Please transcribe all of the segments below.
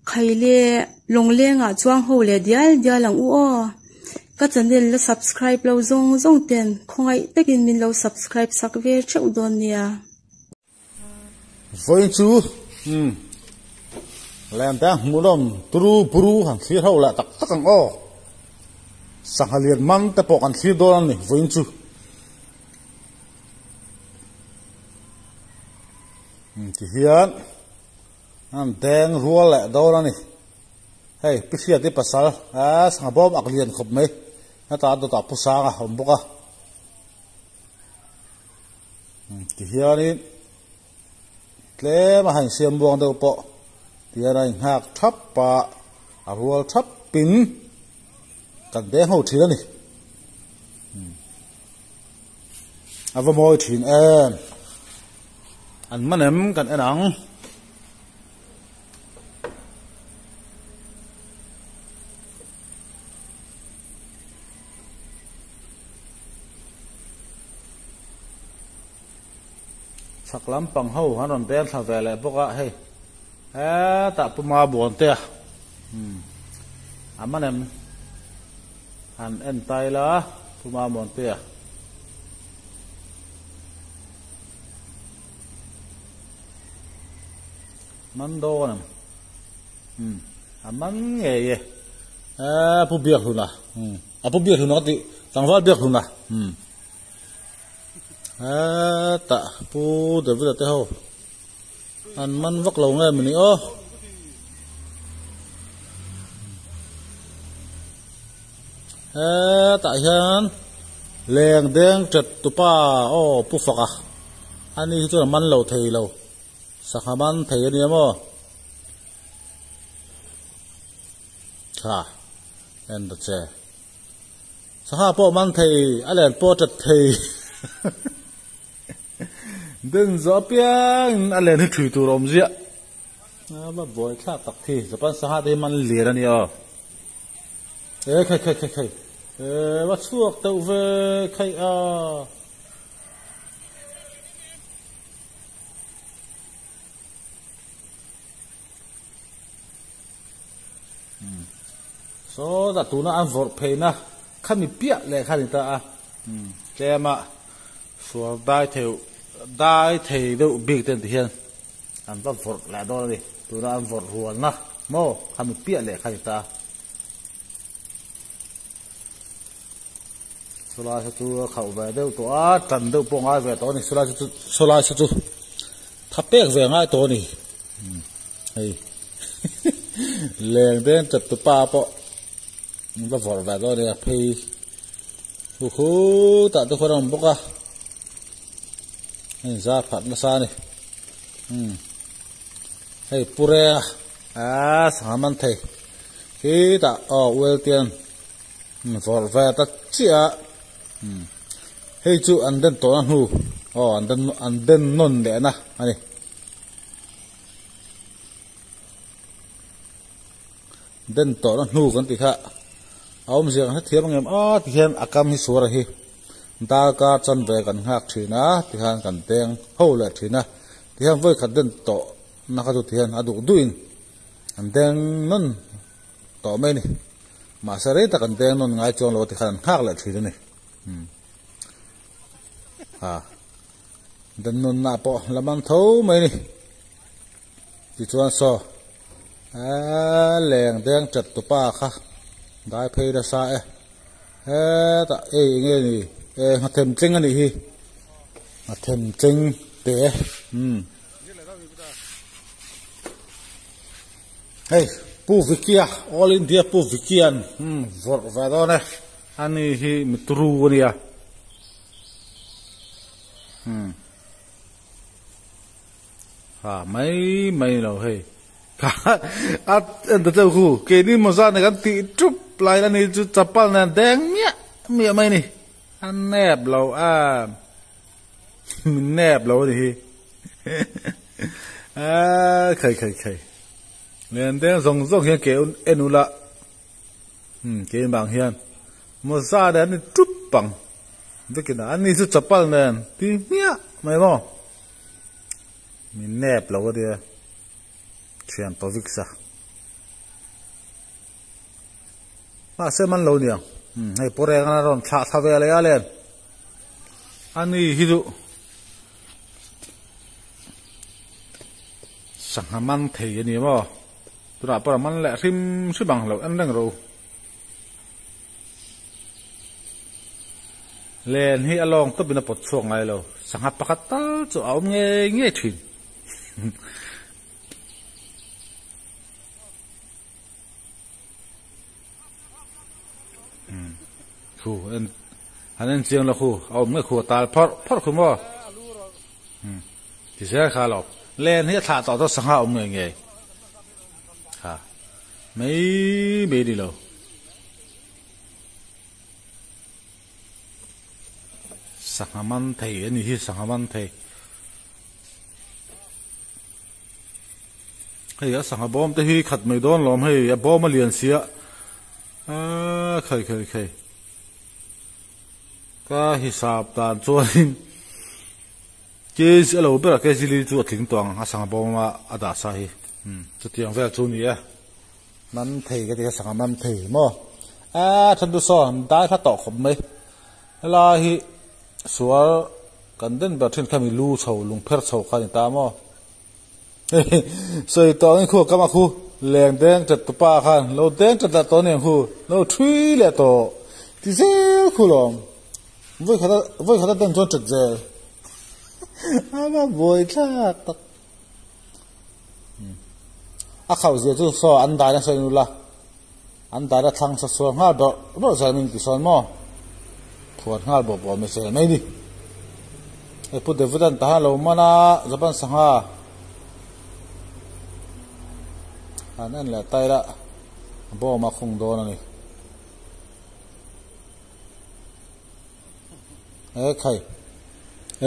khai le long le nga chuang ho le dial dial ang u o ka channel la subscribe lo zong ten khongai takin min lo subscribe sakve cheu don nia voi chu lam ta mulom tru puru han thlir ho la tak tak ang o sangalian man ta pok an thlir don ni voi chu ti hian an teng rual la don ani hey pisia ti pasal a sang bom aklian khop mai na ta do ta pusa ga hom boka ti hian in tle ma han siam buang do po ti ara in hak thap pa a rual thap pin kan de ho thir ani ava moi thin an manem kan enang saklam pang ho hanon ten tha vele boka hey ta puma bon te amanem han en tai la puma bon te man do nam aman nge ye pu biak hu na pu biak hu na ti tangwal biak hu na ta pu de vila te ho an man vak lo nge mani o ta hian leng deng chat tu pa o pu faka ani chu man lo thei lo sakhaman thei ani mo ha en da che sakha po man thei alen po chat thei đừng gió piang anh lên thủy tu rom zia mà vội khá tắc thì japan sa ha thì man liền anh nhở khai bắt suộc tàu về khai số đã tu nó ăn vội pay na khăn bị bịa lại khăn người ta che mà số đại thầy đâu biết tên thì hiện anh ta vọt lại đó đi tôi đã vọt ruột na mò khăm bịa lại khai ta số la số tu khẩu về đâu tôi trần đâu bông ai về đó này số la số tu thắp bẹc về ngay đó này hay liền đến chật tụi pa po anh ta vọt về đó này phi hú tại tôi không làm bốc à ra phát nó xa này hey pure sang man thầy khi ta well tiền for về ta chia hey chú anh đến tổ anh hu anh đến non để na anh đến tổ anh hu con tí khác ông riêng hết thiếu anh em thì hiện akam hi sura hi ta ca chân về gần hạc chỉ na thì han gần tiếng hậu lệ chỉ na thì han với khẩn đến tổ na khát thì han adu duin gần tiếng non tổ mấy này mà sao đấy ta gần tiếng non ngay trong lỗ thì han hạc lệ chỉ này đến non na po làm ăn thấu mấy này thì chuan so lèng tiếng chật tụ pa khác đại phê ra sai ta nghe này ngặt thêm trinh anh đi ngặt thêm trinh để hey pu vikia all India pu vikian vọt vào đó này anh ấy hi mitru này mấy lâu hey anh ta đâu khu cái này mà ra này cái tị trúc lại là này chú chapal này đen mía mấy này anh nẹp lâu mình nẹp lâu thì khơi nên đen rong hiện kéo enu la kéo bằng hiện mà ra đấy anh trúc bằng với cái đó anh ấy chú chapal này thì mía mấy không mình nẹp lâu đi chuyện tổ chức sao มาเสมันเราเนี่ยให้ปรกันร้อนชาทเวลเลยอะไรอันนี้ฮิดุสังหามันเทียนี่มั้งตัวน่ะประมาณแหละริมชิบังเราอันนั้นเราเล่นให้อลองต้องเป็นปดช่วงไงเราสังหาปะกัตตาจะเอาเงี้ยถิ่นคู่อันนั้นเสียงเราคู่เอาเมื่อคู่ตาพอคุณว่าที่เสียขาหลอกเล่นให้ถ่าต่อต้องสังหาเอาเงี้ยค่ะไม่ดีเราสังหามันเทียนี่ที่สังหามันเทียเฮ้ยสังหาบอมแต่ที่ขัดไม่โดนล้อมให้บอมมาเลียนเสียเคยก็ฮิสาบตามส่วนเจสเราเปิดแค่สิริจุดถึงตัวสังหาบอมมาอาดาสาฮีจุดที่ยังเวลจุนี้มันเทียก็จะสังหามันเทียมั้งฉันดูซ้อนได้ถ้าต่อขมไหมลาฮีสัวกันเดินแบบที่เขามีลู่เฉาลุงเพิร์เฉาขันตามอ่ะส่วนตอนนี้คู่ก็มาคู่แรงแดงจัดตัวป้าขันเราแดงจัดตัวเนี่ยคู่เราทุยเลยตัวที่เจ้าคู่ลมวิ่งเขาเดินจนจัดเจ้ามาบ่อยชาตักเขาเสียจุดซ้ออันใดนะส่วนนู้นละอันใดละทางส่วนห้าบ่ใช่มีกี่ส่วนมั้งขวดห้าบ่ไม่ใช่ไม่ดิไอ้พูดเดี๋ยววันตาเรามานะจะเป็นสังหาอันนั้นแหละไตละบ่มาคงโดนนี่ใครใ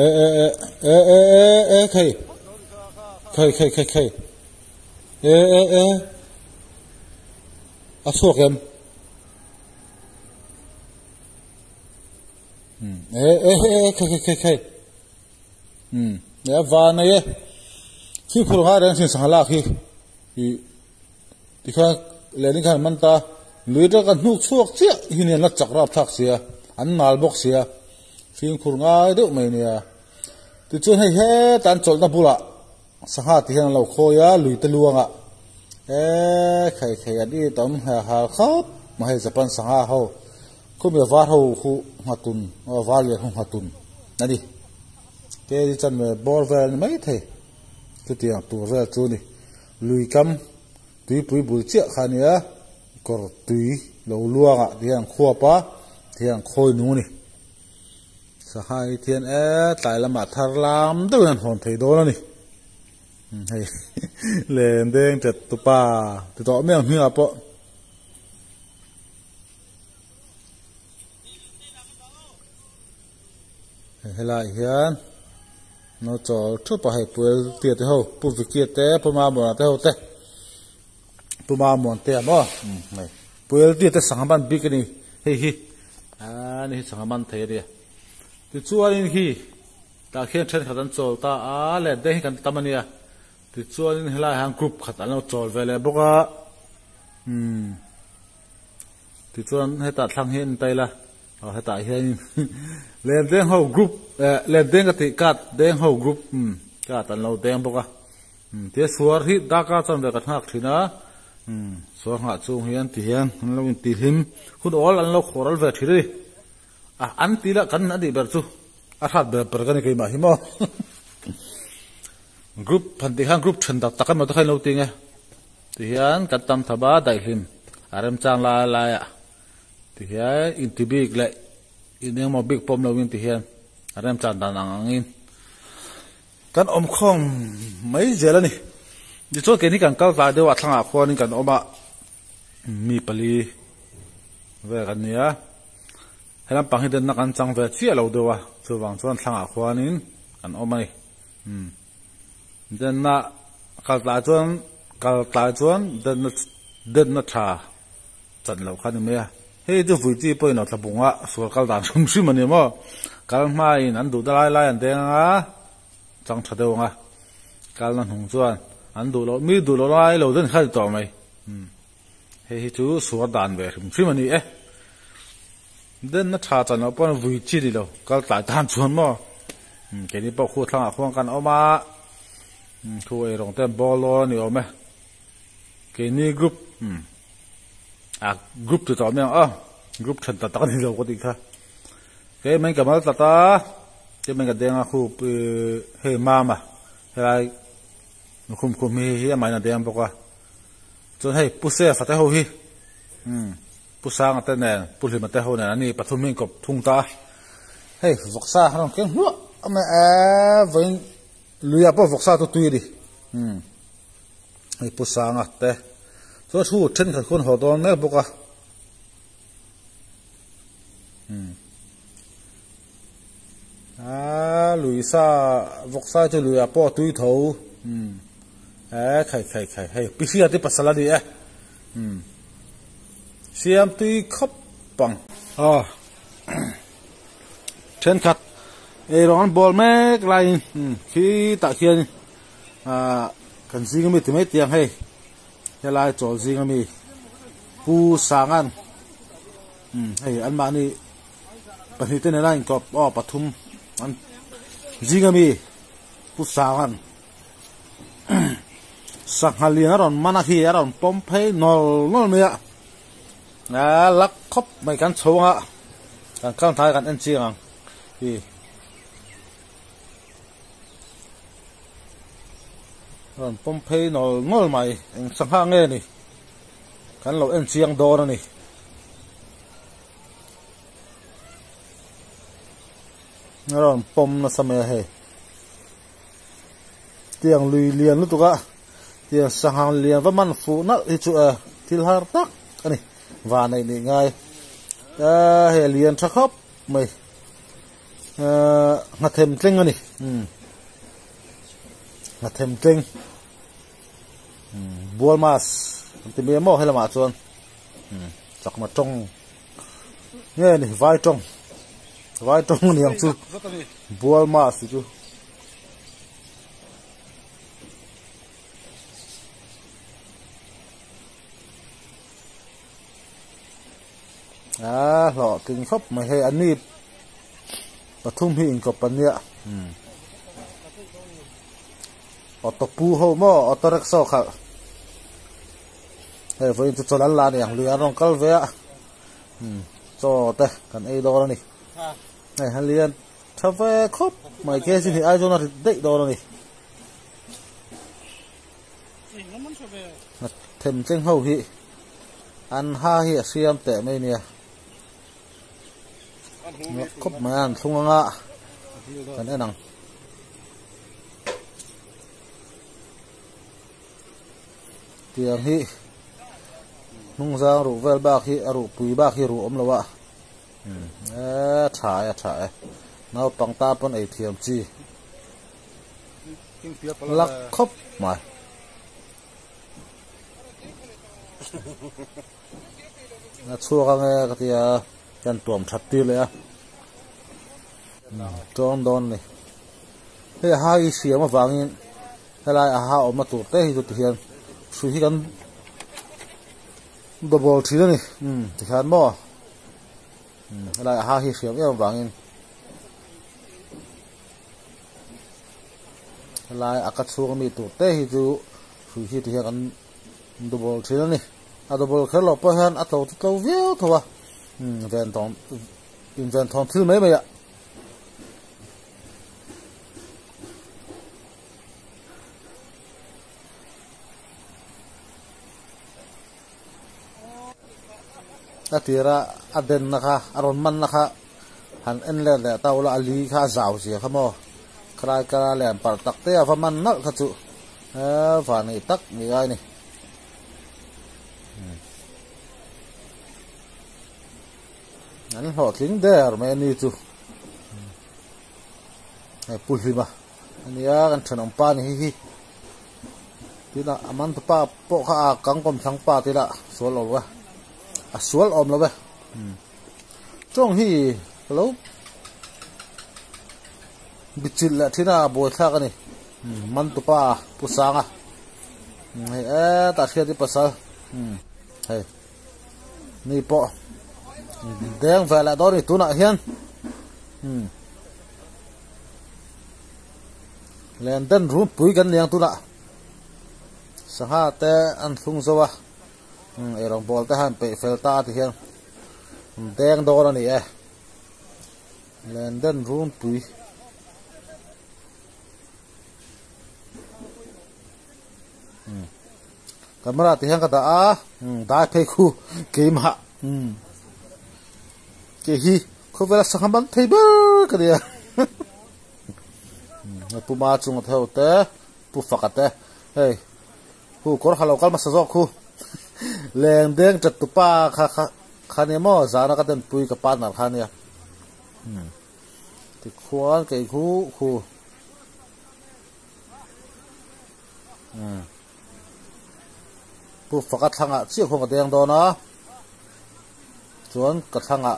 ครอ่ะสวกกันใครเนี่ยวานเนี่ยที่พูดว่าเรื่องสิ่งสังหารที่ข้าเรื่องนี้กันมันตาหรือจะกันนุกสวกเสียที่เนี่ยนัดจักรรับทักเสียอันนาลบกเสียสิ่งพูดง่ายดูไม่เนี่ยที่จนให้ตันจดนับบุระสังหารที่เราโคยลุยตะลวงใครอันนี้ต้องหาครับมาให้จะเป็นสังหารเขาคุณมีวาร์เขาหัตุนวาร์เลี้ยงหัตุนนั่นดิเกี่ยจันเมื่อบอลเวลไม่เท่คือที่อย่างตัวเวลจูนี่ลุยคำตุยปุยบุญเจ้าขันเนี่ยก็ตุยเราลวงที่อย่างขัวปะที่อย่างคอยนูนี่สหายเทียนตายละมาทารามตัวนั้นหอนเทโดแล้วนี่ให้เล่นเด้งจัดตุป้าติดต่อเมี่ยงเหี้ยปะเฮลาเฮียนเราจะทุบไปให้ปุ๋ยเตี้ยเท่าปุ๋ยเกียเต้ปุ๋ยมาหมดเท่าเต้ปุ๋ยมาหมดเตี้ยมั้งไม่ปุ๋ยเตี้ยเต้สังหารบิ๊กนี่เฮ้ยนี่สังหารเทียร์ที่ชัวร์นี่ที่ตาเขียนเช่นขัดโจตาเล่นได้กันตามมันเนี่ยที่ชัวร์นี่เฮลาหางกรุ๊ปขัดเราโจเวลบุกที่ชัวร์ให้ตัดทางเห็นไปละให้ตัดเห็นเล่นเด้งเข้ากรุ๊ปเล่นเด้งกันติกัดเด้งเข้ากรุ๊ปกัดอันเราเด้งบุกเดี๋ยวชัวร์ที่ดักกันแบบกันหักทีนะชัวร์หัดช่วงเฮียนตีเฮียนเราเป็นตีหิมคุณออลอันเราขอรัลเวทีเลยอันตีละกันนั่นดีแบบจู่อาจแบบประกันกี่มาหิมะกรุ๊ปพันธุ์ห้างกรุ๊ปฉันตักกันมาตั้งแต่เราตีไงตีเฮียนกันตามทับะได้หิมอารมณ์จางลายตีเฮียนอินทิบิกเลยอินยังมาบิ๊กปอมเราอินตีเฮียนอารมณ์จางด่านanginกันอมคงไม่เจริญนี่ดิฉันแค่นี้กันก็ตายเดี๋ยวว่าทางอาควานี่กันอมะมีปลีเวกันเนี่ยให้เราปังให้เดินนักการจังเวทเสียเราดูว่าส่วนส่วนทางอาควานี่กันอมะนี่เดินนักการตายส่วนเดินนักชาจัดเราขันนี่ไหมเฮ้ยจะฟื้นจีไปหน่อยตะบุงอ่ะส่วนการตายชุ่มมันเนี่ยมั้งการไม่นั้นดูได้ไล่อันเดียงอ่ะจังชัดเดียวอ่ะการนั้นหงส่วนอันดูเรามีดูเราไล่เราเดินข้าต่อไหมเฮ hi chu suar dan ve hrim ani den na tha chan op on vui chi di lo kal ta dan chuan mo ke ni pa khu thlang a khong kan oma thu ai rong ten bolo ni ome ke ni group group tu to me group than ta ni lo ko ti kha ke men ka mal ta ke men ka denga khu he mama hai khum mi hi mai na dem boka chon hei pu se fa ta ho hi pu sang ata ne pu hli ma ta ho na ni pathum min kop thung ta hei voksa han ken hu ama vein luya po voksa to tui di hei pu sang ate so thu then kha khon ho don me boka luisa voksa cho luya po tui tho khai hey pisi ati pasala di siam tui khop pang then khat e ron bol mek lai khi ta khian kan jing mi ti mai tiang hey helai chol jing mi pu sangan hey an ma ni pani te ne lain kop pathum an jing mi pu sangan sanghali aron manakhi aron pomphei nol me lak khop mai kan chonga kan thai kan en chiang hi aron pomphei nol mai eng sangha nge ni kan lo en chiang do na ni aron pom na same he tiang lui lian lu tuka tiang sahang lian va man fu na hi chu thil har tak ani wa nei ni ngai he lian tha khop mai nga them tleng ani nga them tleng bual mas ti me mo hela ma chon chak ma tong nge ni vai tong ni ang chu bual mas chu lo kinh khop mai he ani pathum hi in ko pania otopu ho mo otorekso kha he voi chu cholan la ni ang lu arong kal ve cho te kan ei do ni này han lian thave khop mai ke si ai jo na dei do ni them cheng ho hi an ha hi siam te mai nia khop man thung nga kan enang tiang hi nung za ru vel ba hi aru pui ba hi ru om lawa thai nau tong ta pon ei thiam chi lak khop mai na chua ka nge ka tia kan tuam that ti le a ton don ni he ha i siam awangin helai a ha oma tur te hi tu hian su hi kan double thina ni ti khan mo helai a ha hi siam em awangin helai akat su mi tur te hi tu su hi ti hian kan double thina ni a double khel lo pa han a to viu thowa invent thong thil mai mai a tira aden nakha aron man nakha han en le le tawla ali kha zaw sia khamo krai kara le par tak te afa man na kha chu fa nei tak ni ai ni an ho tling der me ni chu ai pulhima ania kan thanom pa ni hi tina aman pa po kha kang kom thang pa tila sol lo wa a sual om lo ve chong hi hello bichil la thina bo tha ka ni man tu pa pusanga ta khia di pasal hey นี่ปะแดงแฝงละตัวนี่ตัวน่ะเฮียนแลนเดินรูปปุ๋ยกันเลี้ยงตัวน่ะสหาแต่อันทุ่งสวะไอรองบอลแต่หันไปเฟลตาที่เฮียนแดงโดนนี่แลนเดินรูปปุ๋ยกันมาที่เฮียนก็ได้เพคูเกมฮะเกี่ยเขาเวลาสังมันเทเบิลกันเดียปูมาจุงเท่าเตะปูฝักเตะเฮ้ยคูกอร์ฮัลโหลกัลมาสะจอกคูแรงเด้งจัดตุป้าขาเนี่ยมั่วจานักเดินปุยกับปานหนักขาเนี่ยติดขวานกับคูปูฝักทางอ่ะเชี่ยวคงกับแดงโดนนะส่วนกับทางอ่ะ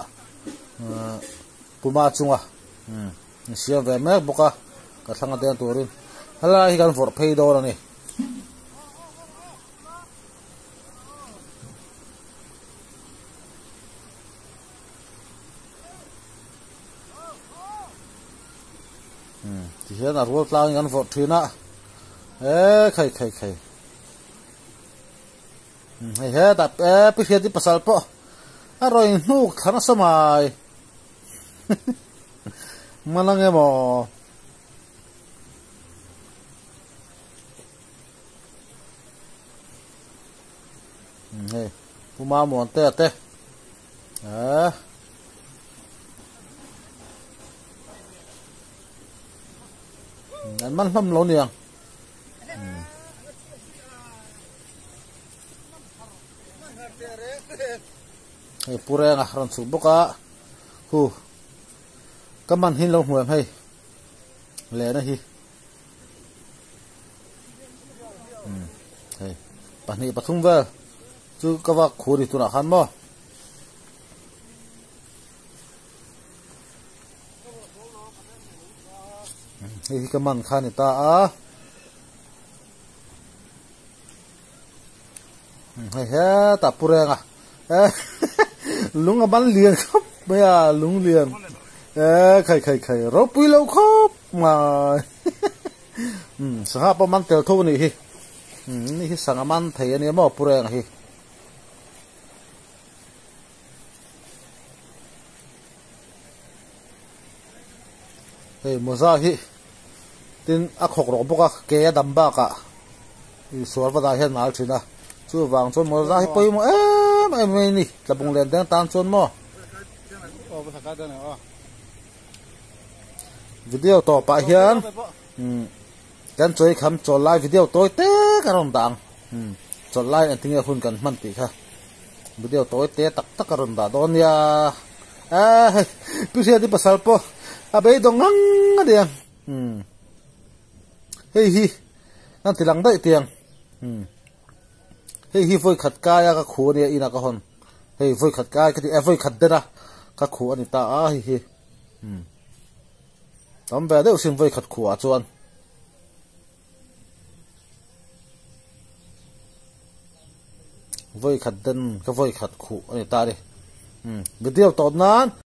ปูมาจุงอ่ะเสียแหวนแม่บุกอ่ะกับทางอ่ะแดงตัวรินฮัลโหลที่กันฟอร์เพย์โดนนี่ที่เห็นอ่ะรู้กลางกันฟอร์ทีน่ะใครเฮ้ยแต่ไปเห็นที่ภาษาปะอร่อยนุกขนาดสมัยมันละไงบ่เฮ้ยผู้มาหมวนเตะนั่นมันทำล้นยังเฮ้ยผู้แรงอ่ะรันสุบกะฮูก็มันหินลงหัวให้แหล่นะฮีเฮ้ยปนนี้ปทุมเวลจูก็ว่าคูริตุนะขันบ่เฮ้ยก็มันขันนี่ตาเฮ้ยตาผู้แรงอ่ะลุงกับมันเลียนครับไม่อะลุงเลียนใครเราปุยเราครับมาสหประมาณเท่าทุนี่ฮินี่ฮิสังมันเทียนี่มั่วปุเรงฮิเฮ้ยมัวซาฮิตินอักขกรบกะเกยดำบ้ากะสวนประดาเห็นมาชินะช่วยวางชนมัวซาฮิปุยมัวไม่นี่จะบุงเรียนแดงตามชนมั่ววิดีโอต่อไปเฮียนกันช่วยคำจดไลฟ์วิดีโอตัวเตะกันรอนดังจดไลฟ์อันที่เงี้ยคุณกันมันตีค่ะวิดีโอตัวเตะตักกันรอนดังโดนยาพี่เสียที่ภาษาปะอาไปดงงังเดียงเฮ้ยนั่นตีหลังได้เตียงเฮ้ยไฟขัดกายก็ขู่เนี่ยอีนักคนเฮ้ยไฟขัดกายก็ที่ไฟขัดเด้นะก็ขู่อันนี้ตาเฮ้ยทำแบบเดียวสิ่งไฟขัดขู่จวนไฟขัดเดินก็ไฟขัดขู่อันนี้ตาดิวิดีโอตอนนั้น